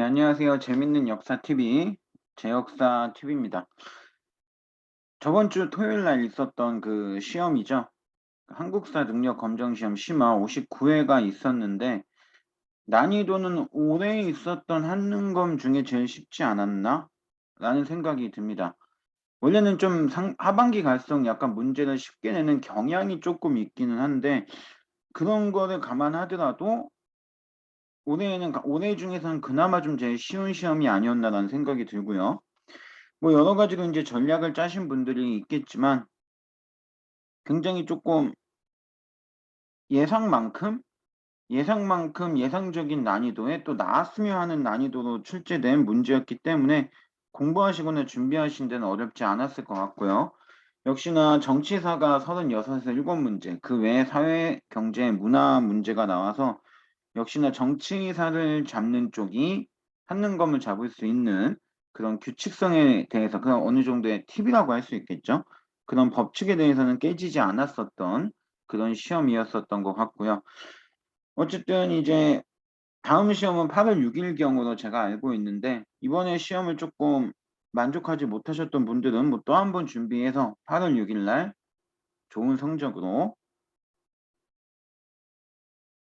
안녕하세요. 재밌는 역사 TV, 제역사 TV입니다. 저번 주 토요일 날 있었던 그 시험이죠. 한국사 능력 검정 시험 심화 59회가 있었는데, 난이도는 올해 있었던 한능검 중에 제일 쉽지 않았나? 라는 생각이 듭니다. 원래는 좀 하반기 갈수록 약간 문제를 쉽게 내는 경향이 조금 있기는 한데, 그런 거를 감안하더라도 올해 중에서는 그나마 좀 제일 쉬운 시험이 아니었나라는 생각이 들고요. 뭐 여러 가지로 이제 전략을 짜신 분들이 있겠지만 굉장히 조금 예상만큼 예상적인 난이도에 또 나왔으면 하는 난이도로 출제된 문제였기 때문에 공부하시거나 준비하신 데는 어렵지 않았을 것 같고요. 역시나 정치사가 36에서 7문제, 그 외에 사회, 경제, 문화 문제가 나와서 역시나 정치사를 잡는 쪽이 한능검을 잡을 수 있는 그런 규칙성에 대해서 그냥 어느 정도의 팁이라고 할 수 있겠죠. 그런 법칙에 대해서는 깨지지 않았었던 그런 시험이었었던 것 같고요. 어쨌든 이제 다음 시험은 8월 6일경으로 제가 알고 있는데 이번에 시험을 조금 만족하지 못하셨던 분들은 뭐 또 한 번 준비해서 8월 6일 날 좋은 성적으로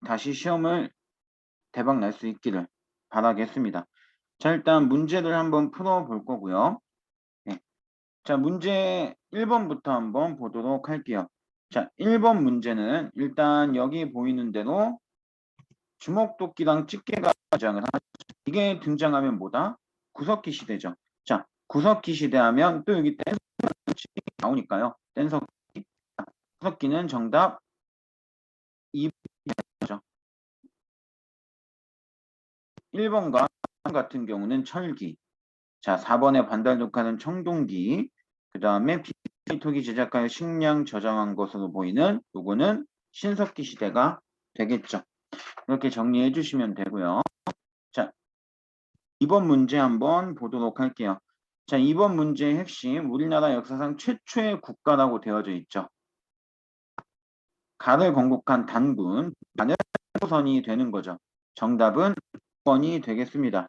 다시 시험을 대박 날 수 있기를 바라겠습니다. 자, 일단 문제를 한번 풀어볼 거고요. 네. 자, 문제 1번부터 한번 보도록 할게요. 자, 1번 문제는 일단 여기 보이는 대로 주먹도끼랑 집게가 등장을 하죠. 이게 등장하면 뭐다? 구석기 시대죠. 자, 구석기 시대 하면 또 여기 뗀석기 나오니까요. 뗀석기. 구석기는 정답 2번이죠. 1번과 같은 경우는 철기. 자, 4번에 반달독하는 청동기. 그 다음에 비토기 제작하여 식량 저장한 것으로 보이는 요거는 신석기 시대가 되겠죠. 이렇게 정리해 주시면 되고요. 자, 2번 문제 한번 보도록 할게요. 자, 2번 문제의 핵심, 우리나라 역사상 최초의 국가라고 되어져 있죠. 가를 건국한 단군, 가는 조선이 되는 거죠. 정답은 2번이 되겠습니다.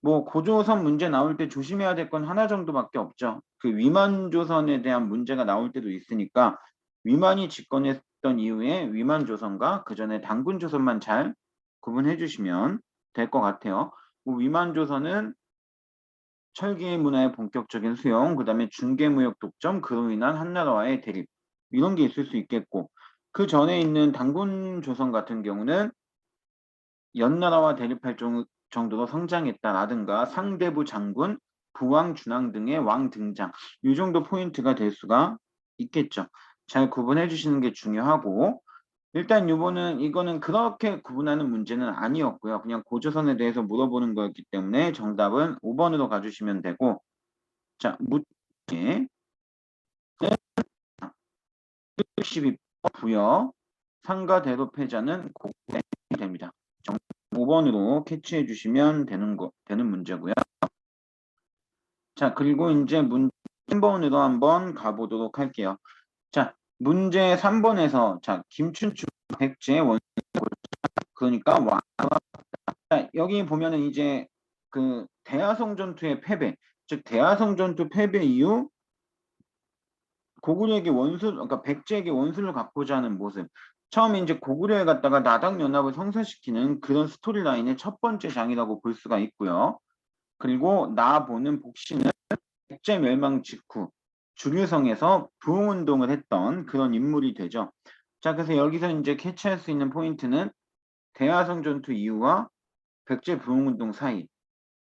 뭐 고조선 문제 나올 때 조심해야 될 건 하나 정도밖에 없죠. 그 위만조선에 대한 문제가 나올 때도 있으니까 위만이 집권했던 이후에 위만조선과 그 전에 단군조선만 잘 구분해 주시면 될 것 같아요. 뭐 위만조선은 철기 문화의 본격적인 수용, 그 다음에 중개무역 독점, 그로 인한 한나라와의 대립 이런 게 있을 수 있겠고 그 전에 있는 단군조선 같은 경우는 연나라와 대립할 정도로 성장했다라든가 상대부 장군, 부왕, 준왕 등의 왕 등장 이 정도 포인트가 될 수가 있겠죠. 잘 구분해 주시는 게 중요하고 일단 이거는 그렇게 구분하는 문제는 아니었고요. 그냥 고조선에 대해서 물어보는 거였기 때문에 정답은 5번으로 가주시면 되고 자, 문제 12번 부여 상가 대로 패자는 고대이 됩니다. 5번으로 캐치해 주시면 되는 문제고요. 자, 그리고 이제 문제 3번으로 한번 가보도록 할게요. 자, 문제 3번에서 자, 김춘추 백제 원 그러니까 자, 여기 보면은 이제 그 대하성 전투의 패배, 즉 대하성 전투 패배 이후 고구려에게 그러니까 백제에게 원수를 갚고자 하는 모습. 처음에 이제 고구려에 갔다가 나당연합을 성사시키는 그런 스토리라인의 첫 번째 장이라고 볼 수가 있고요. 그리고 나 보는 복씨는 백제 멸망 직후 주류성에서 부흥운동을 했던 그런 인물이 되죠. 자, 그래서 여기서 이제 캐치할 수 있는 포인트는 대하성 전투 이후와 백제 부흥운동 사이.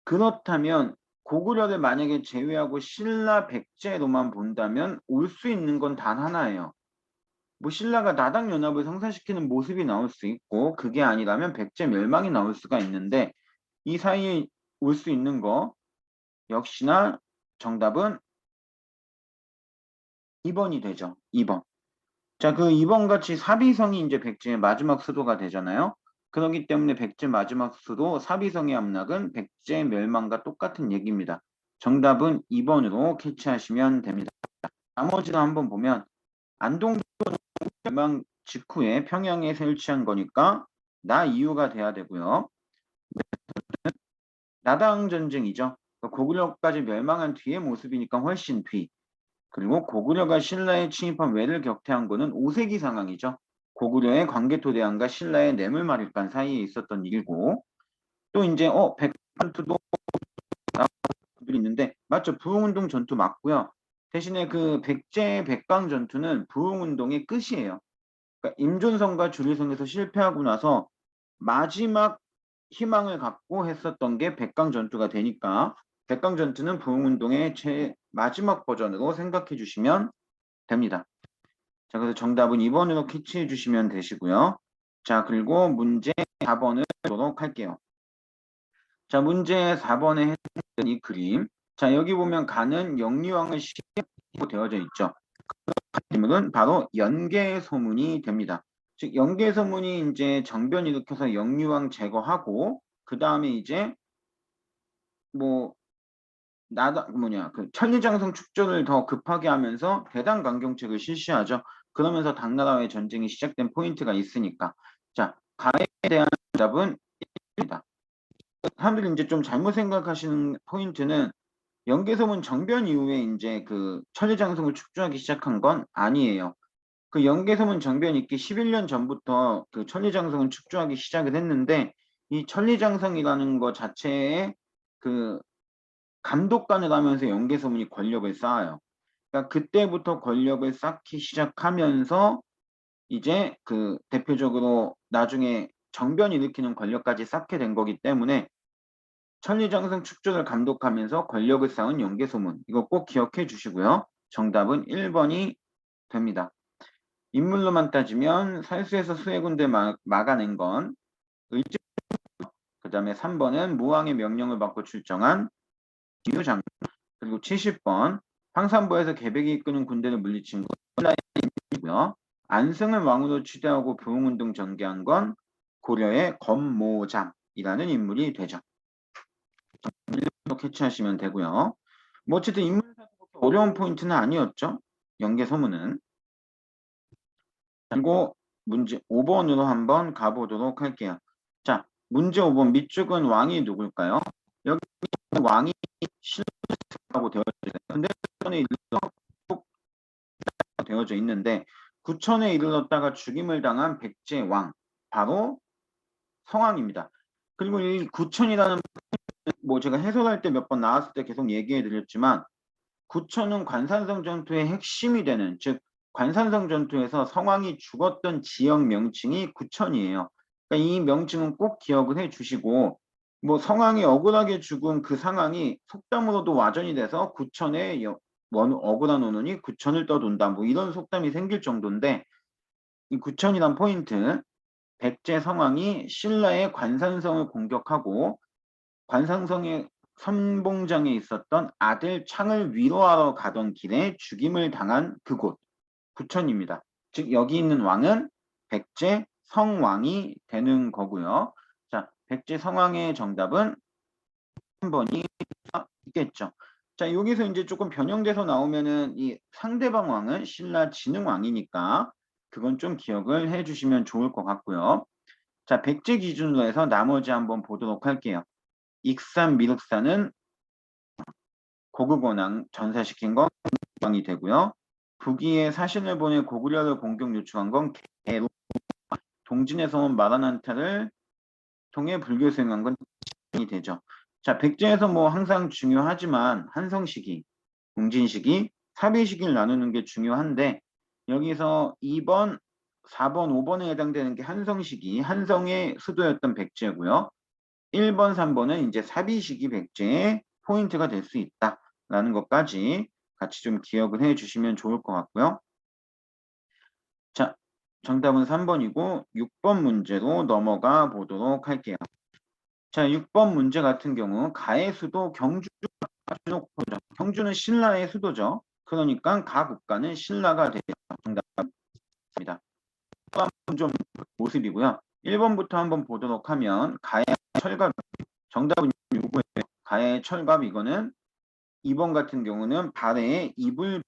그렇다면 고구려를 만약에 제외하고 신라 백제로만 본다면 올 수 있는 건 단 하나예요. 뭐 신라가 나당 연합을 성사시키는 모습이 나올 수 있고 그게 아니라면 백제 멸망이 나올 수가 있는데 이 사이에 올 수 있는 거 역시나 정답은 2번이 되죠. 2번. 자, 그 2번 같이 사비성이 이제 백제의 마지막 수도가 되잖아요. 그렇기 때문에 백제 마지막 수도 사비성의 함락은 백제 멸망과 똑같은 얘기입니다. 정답은 2번으로 캐치하시면 됩니다. 나머지도 한번 보면 안동 멸망 직후에 평양에 설치한 거니까 나 이유가 돼야 되고요. 나당 전쟁이죠. 고구려까지 멸망한 뒤의 모습이니까 훨씬 뒤. 그리고 고구려가 신라에 침입한 왜를 격퇴한 거는 5세기 상황이죠. 고구려의 광개토대왕과 신라의 뇌물마릴간 사이에 있었던 일이고, 또 이제 백전투도 있는데 맞죠? 부흥운동 전투 맞고요. 대신에 그 백제 백강 전투는 부흥운동의 끝이에요. 그러니까 임존성과 주류성에서 실패하고 나서 마지막 희망을 갖고 했었던 게 백강 전투가 되니까 백강 전투는 부흥운동의 마지막 버전으로 생각해 주시면 됩니다. 자, 그래서 정답은 2번으로 캐치해 주시면 되시고요. 자, 그리고 문제 4번을 보도록 할게요. 자, 문제 4번에 해당되는 이 그림. 자, 여기 보면 가는 영리왕을 시로 되어져 있죠. 인물은 바로 연개소문이 됩니다. 즉, 연개소문이 이제 정변 일으켜서 영리왕 제거하고, 그 다음에 이제 뭐 그 천리장성 축전을 더 급하게 하면서 대단강경책을 실시하죠. 그러면서 당나라와의 전쟁이 시작된 포인트가 있으니까. 자, 가에 대한 답은 1입니다. 사람들이 이제 좀 잘못 생각하시는 포인트는 연개소문 정변 이후에 이제 그 천리장성을 축조하기 시작한 건 아니에요. 그 연개소문 정변 있기 11년 전부터 그 천리장성을 축조하기 시작을 했는데 이 천리장성이라는 거 자체에 그 감독관을 하면서 연개소문이 권력을 쌓아요. 그러니까 그때부터 권력을 쌓기 시작하면서 이제 그 대표적으로 나중에 정변 일으키는 권력까지 쌓게 된 거기 때문에 천리장성 축조를 감독하면서 권력을 쌓은 연개소문. 이거 꼭 기억해 주시고요. 정답은 1번이 됩니다. 인물로만 따지면 살수에서 수해군대 막아낸 건 을지. 그 다음에 3번은 무왕의 명령을 받고 출정한 기유장. 그리고 70번 황산부에서 개백이 이끄는 군대를 물리친 건 신라이고요. 안승을 왕으로 취대하고 부흥운동 전개한 건 고려의 검모장이라는 인물이 되죠. 캐치하시면 되고요. 뭐 어쨌든 인물사는 어려운 포인트는 아니었죠. 연개소문은. 그리고 문제 5번으로 한번 가보도록 할게요. 자, 문제 5번 밑쪽은 왕이 누굴까요? 여기 왕이 신라라고 되어져 있어요. 근데 되어져 있는데 구천에 이르렀다가 죽임을 당한 백제왕 바로 성왕입니다. 그리고 이 구천이라는 뭐 제가 해설할 때 몇 번 나왔을 때 계속 얘기해 드렸지만 구천은 관산성 전투의 핵심이 되는 즉 관산성 전투에서 성왕이 죽었던 지역 명칭이 구천이에요. 그러니까 이 명칭은 꼭 기억을 해 주시고 뭐 성왕이 억울하게 죽은 그 상황이 속담으로도 와전이 돼서 구천에 억울한 원혼이 구천을 떠돈다 뭐 이런 속담이 생길 정도인데 이 구천이란 포인트 백제 성왕이 신라의 관산성을 공격하고 관산성의 선봉장에 있었던 아들 창을 위로하러 가던 길에 죽임을 당한 그곳 구천입니다. 즉 여기 있는 왕은 백제 성왕이 되는 거고요. 자, 백제 성왕의 정답은 3번이 있겠죠. 자, 여기서 이제 조금 변형돼서 나오면은 이 상대방 왕은 신라 진흥왕이니까 그건 좀 기억을 해주시면 좋을 것 같고요. 자, 백제 기준으로 해서 나머지 한번 보도록 할게요. 익산, 미륵산은 고국원왕 전사시킨 건 왕이 되고요. 북위에 사신을 보내 고구려를 공격 요청한 건 개로, 동진에서 온 마라난타를 통해 불교 수행한 건 이 되죠. 자, 백제에서 뭐 항상 중요하지만 한성시기, 동진시기, 사비시기를 나누는 게 중요한데 여기서 2번, 4번, 5번에 해당되는 게 한성시기, 한성의 수도였던 백제고요. 1번, 3번은 이제 사비시기 백제의 포인트가 될 수 있다라는 것까지 같이 좀 기억을 해 주시면 좋을 것 같고요. 자, 정답은 3번이고 6번 문제로 넘어가 보도록 할게요. 자, 6번 문제 같은 경우 가의 수도 경주는 신라의 수도죠. 그러니까 가 국가는 신라가 되죠. 정답입니다. 좀 모습이고요. 1번부터 한번 보도록 하면 가의 철갑 정답은 요거예요. 가의 철갑 이거는 2번 같은 경우는 발해의 이불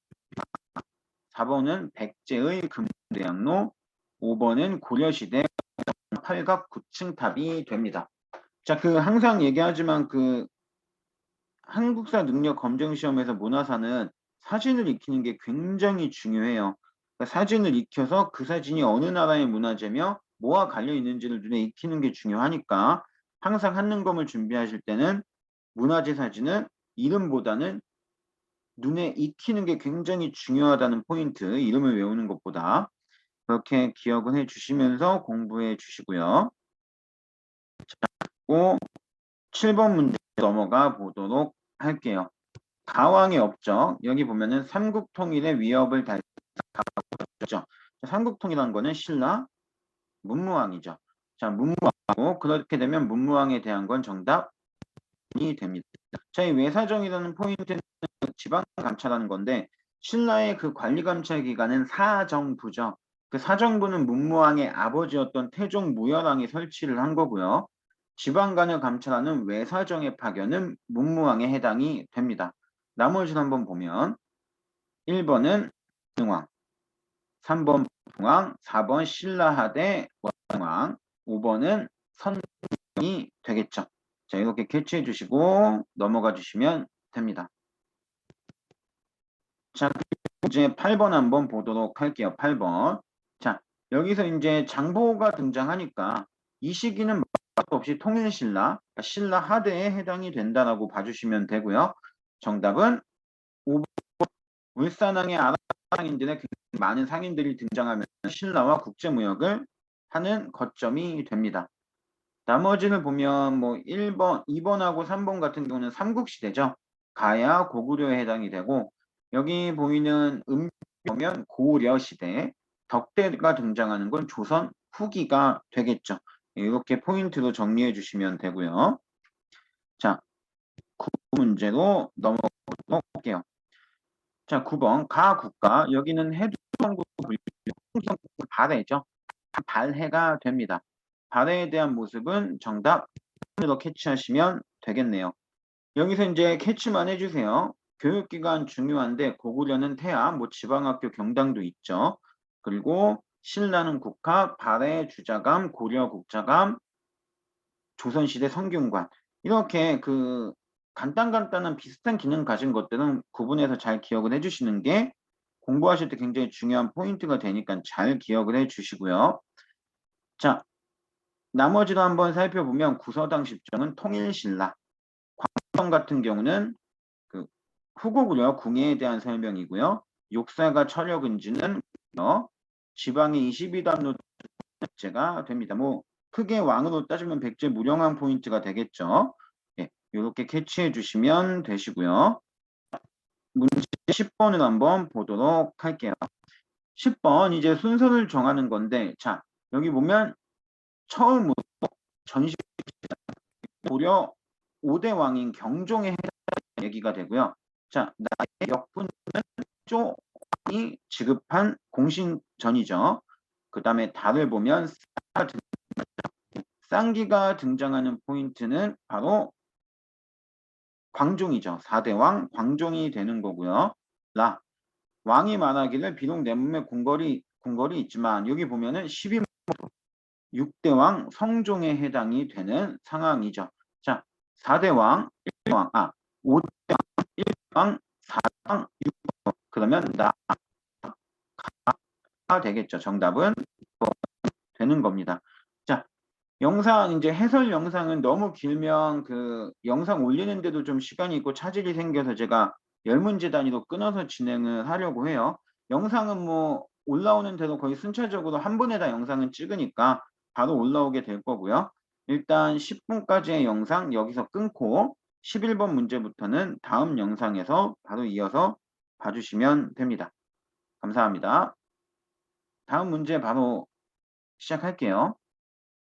4번은 백제의 금대양로 5번은 고려시대 팔각 9층탑이 됩니다. 자, 그 항상 얘기하지만 그 한국사 능력 검정 시험에서 문화사는 사진을 익히는 게 굉장히 중요해요. 그러니까 사진을 익혀서 그 사진이 어느 나라의 문화재며 뭐와 관련 있는지를 눈에 익히는 게 중요하니까 항상 한능검을 준비하실 때는 문화재 사진은 이름보다는 눈에 익히는 게 굉장히 중요하다는 포인트, 이름을 외우는 것보다 그렇게 기억을 해 주시면서 공부해 주시고요. 자, 7번 문제 넘어가 보도록 할게요. 가왕의 업적, 여기 보면은 삼국통일의 위협을 달성했죠. 삼국통일한 거는 신라, 문무왕이죠. 자, 문무왕이고 그렇게 되면 문무왕에 대한 건 정답이 됩니다. 자, 이 외사정이라는 포인트는 지방 감찰하는 건데 신라의 그 관리 감찰 기관은 사정부죠. 그 사정부는 문무왕의 아버지였던 태종 무열왕이 설치를 한 거고요. 지방간을 감찰하는 외사정의 파견은 문무왕에 해당이 됩니다. 나머지를 한번 보면 1번은 등왕, 3번 봉왕, 4번 신라하대 원왕, 5번은 선왕이 되겠죠. 자, 이렇게 캐치해 주시고 넘어가 주시면 됩니다. 자, 이제 8번 한번 보도록 할게요. 8번. 자, 여기서 이제 장보고가 등장하니까 이 시기는 말도 없이 통일신라, 그러니까 신라하대에 해당이 된다라고 봐주시면 되고요. 정답은 5번 울산왕의 아랑인들의 굉장히 많은 상인들이 등장하면서 신라와 국제무역을 하는 거점이 됩니다. 나머지를 보면 뭐 1번, 2번하고 3번 같은 경우는 삼국시대죠. 가야 고구려에 해당이 되고 여기 보이는 보면 고려시대, 덕대가 등장하는 건 조선 후기가 되겠죠. 이렇게 포인트로 정리해 주시면 되고요. 자, 9문제로 넘어가도록 할게요. 자, 9번 가국가, 여기는 해두성국 발해죠. 발해가 됩니다. 발해에 대한 모습은 정답으로 캐치하시면 되겠네요. 여기서 이제 캐치만 해주세요. 교육기관 중요한데 고구려는 태아, 뭐 지방학교 경당도 있죠. 그리고 신라는 국학, 발해 주자감, 고려 국자감, 조선시대 성균관. 이렇게 그 간단한 비슷한 기능 가진 것들은 구분해서 잘 기억을 해주시는 게 공부하실 때 굉장히 중요한 포인트가 되니까 잘 기억을 해주시고요. 자, 나머지도 한번 살펴보면 구서당 십정은 통일신라, 광성 같은 경우는 그 후고구려 궁예에 대한 설명이고요. 욕사가 철혁은지는 지방의 22담로 백제가 됩니다. 뭐 크게 왕으로 따지면 백제 무령왕 포인트가 되겠죠. 네, 이렇게 캐치해 주시면 되시고요. 문제 10번을 한번 보도록 할게요. 10번 이제 순서를 정하는 건데 자 여기 보면 처음으로 전시 고려 5대 왕인 경종에 해당 얘기가 되고요. 자 나의 역분은 조이 지급한 공신전이죠. 그 다음에 달을 보면 쌍기가 등장하는 포인트는 바로 광종이죠. 4대왕 광종이 되는 거고요. 라 왕이 말하기를 비록 내 몸에 궁궐이 있지만 여기 보면은 12 6대왕 성종에 해당이 되는 상황이죠. 자, 4대왕 1대왕 5대왕 1대왕 4대왕 6대왕 그러면 나가 되겠죠. 정답은 되는 겁니다. 자, 영상 이제 해설 영상은 너무 길면 그 영상 올리는데도 좀 시간이 있고 차질이 생겨서 제가 10문제 단위로 끊어서 진행을 하려고 해요. 영상은 뭐 올라오는 대로 거의 순차적으로 한 번에 다 영상은 찍으니까 바로 올라오게 될 거고요. 일단 10분까지의 영상 여기서 끊고 11번 문제부터는 다음 영상에서 바로 이어서 봐주시면 됩니다. 감사합니다. 다음 문제 바로 시작할게요.